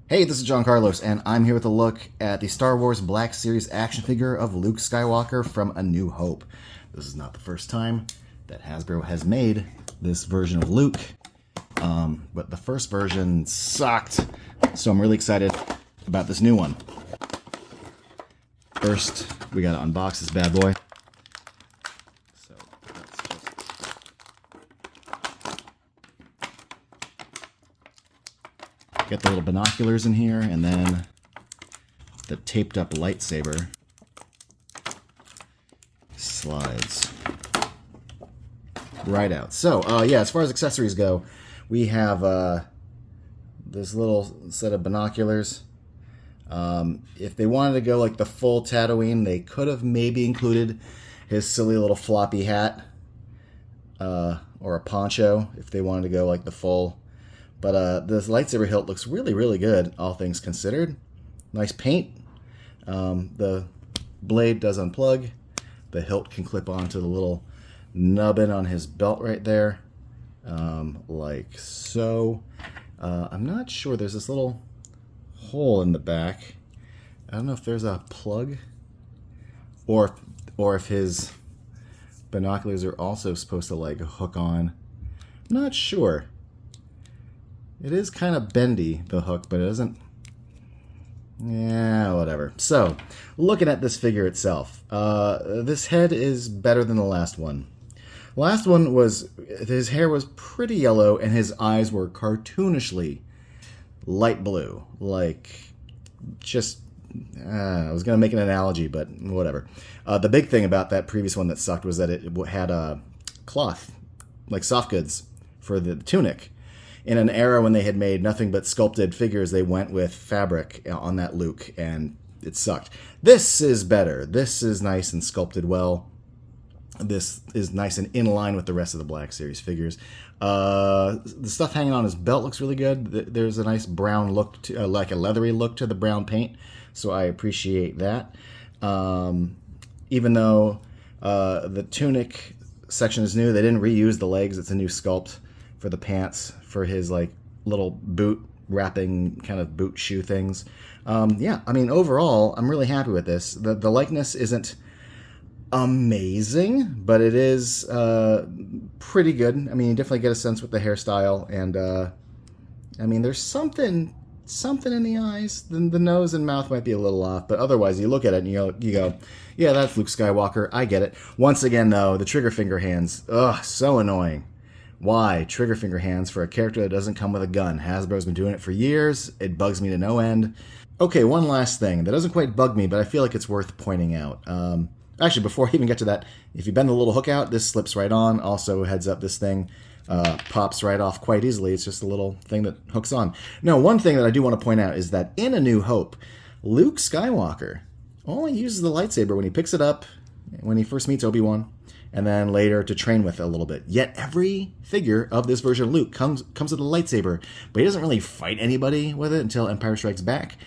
Hey, this is John Carlos, and I'm here with a look at the Star Wars Black Series action figure of Luke Skywalker from A New Hope. This is not the first time that Hasbro has made this version of Luke, but the first version sucked, so I'm really excited about this new one. First, we gotta unbox this bad boy. So let's just get the little binoculars in here, and then the taped up lightsaber slides right out. So, yeah, as far as accessories go, we have this little set of binoculars. If they wanted to go like the full Tatooine, they could have maybe included his silly little floppy hat or a poncho if they wanted to go like the full. But this lightsaber hilt looks really, really good, all things considered. Nice paint. The blade does unplug. The hilt can clip onto the little nubbin on his belt right there, like so. I'm not sure. There's this little hole in the back. I don't know if there's a plug or if his binoculars are also supposed to like hook on. I'm not sure. It is kind of bendy, the hook, but it doesn't. Yeah, whatever. So, looking at this figure itself, this head is better than the last one. Last one was, his hair was pretty yellow and his eyes were cartoonishly light blue. Like, just, I was going to make an analogy, but whatever. The big thing about that previous one that sucked was that it had a cloth, like soft goods, for the tunic. In an era when they had made nothing but sculpted figures, they went with fabric on that Luke, and it sucked. This is better. This is nice and sculpted well. This is nice and in line with the rest of the Black Series figures. The stuff hanging on his belt looks really good. There's a nice brown look, like a leathery look to the brown paint, so I appreciate that. Even though the tunic section is new, they didn't reuse the legs. It's a new sculpt for the pants, for his like little boot wrapping kind of boot shoe things. Yeah, I mean, overall, I'm really happy with this. The likeness isn't amazing, but it is pretty good. I mean, you definitely get a sense with the hairstyle, and I mean, there's something in the eyes. The nose and mouth might be a little off, but otherwise, you look at it and you go, yeah, that's Luke Skywalker. I get it. Once again, though, the trigger finger hands, ugh, so annoying. Why trigger finger hands for a character that doesn't come with a gun? Hasbro's been doing it for years. It bugs me to no end. Okay, one last thing that doesn't quite bug me, but I feel like it's worth pointing out. Actually, before I even get to that, if you bend the little hook out, this slips right on. Also, heads up, this thing pops right off quite easily. It's just a little thing that hooks on. Now, one thing that I do want to point out is that in A New Hope, Luke Skywalker only uses the lightsaber when he picks it up, when he first meets Obi-Wan, and then later to train with a little bit. Yet every figure of this version of Luke comes with a lightsaber, but he doesn't really fight anybody with it until Empire Strikes Back.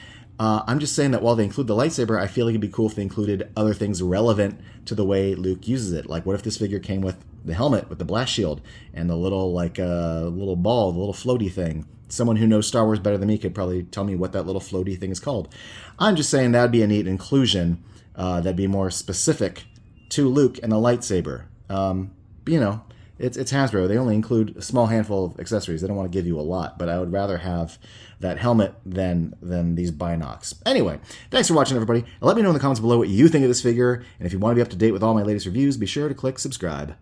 I'm just saying that while they include the lightsaber, I feel like it'd be cool if they included other things relevant to the way Luke uses it. Like, what if this figure came with the helmet, with the blast shield, and the little, like, little ball, the little floaty thing? Someone who knows Star Wars better than me could probably tell me what that little floaty thing is called. I'm just saying that'd be a neat inclusion. That'd be more specific to Luke and the lightsaber. But, you know, it's Hasbro. They only include a small handful of accessories. They don't want to give you a lot, but I would rather have that helmet than these binocs. Anyway, thanks for watching, everybody. Let me know in the comments below what you think of this figure, and if you want to be up to date with all my latest reviews, be sure to click subscribe.